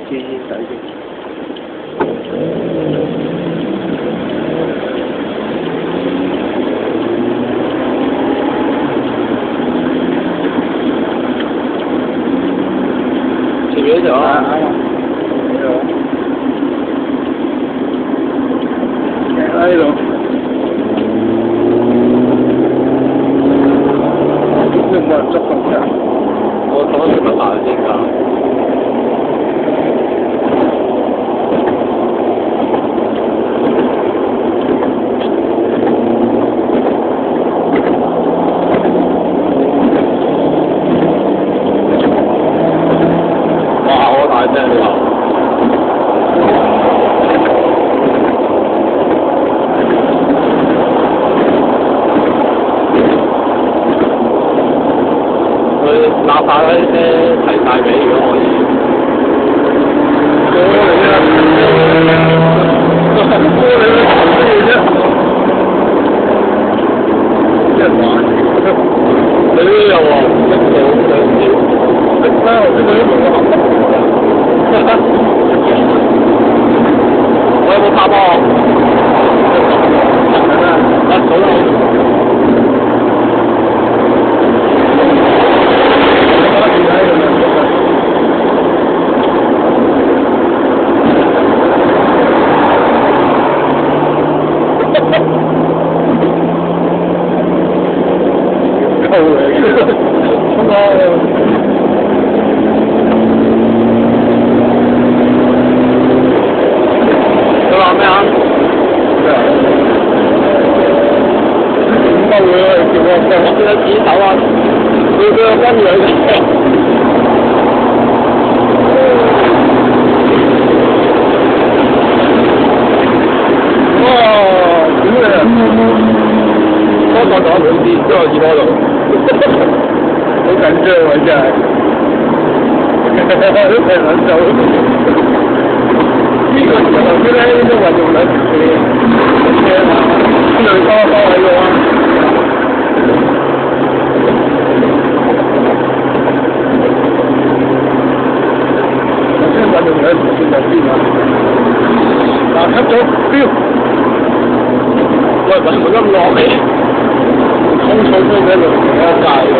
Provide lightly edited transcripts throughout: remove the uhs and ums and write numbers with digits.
支煙仔先。前面呢條啊，喺呢度。有冇人捉到㗎？我講住乜牌先㗎？揦下嗰啲車提晒尾，如果可以。你都有喎，識到兩條，識啦，我識到啲同學合我有冇拍波？好啦。指手啊！佢個跟住佢嘅。哇！點嘅？多講咗兩次，都有耳波度。好緊張喎！真係。都係兩手。呢個時候咧都運用兩條車啊，邊度多喺度啊？用兩條線就邊啊？嗱，吸咗標，喂，揾咁落嚟，空草鋪喺度停一界喎。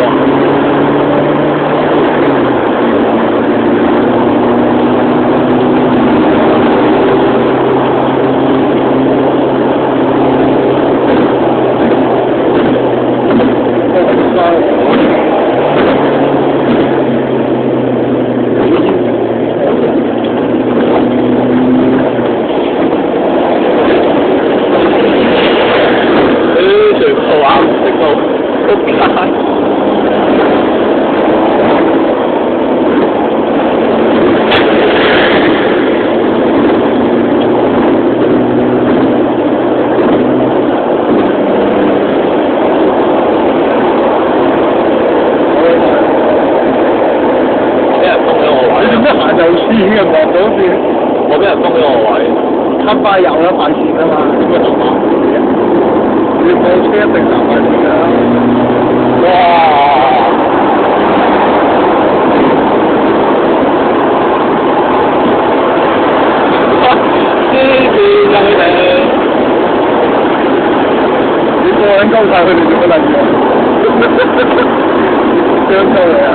有線嘅望到線，我俾人封咗我位，黑快有啦快線啊嘛，咁咪同埋你部車一定行快線㗎。哇！黐線㗎佢哋，你個人鳩晒佢哋做乜撚嘢？雙鳩嚟啊！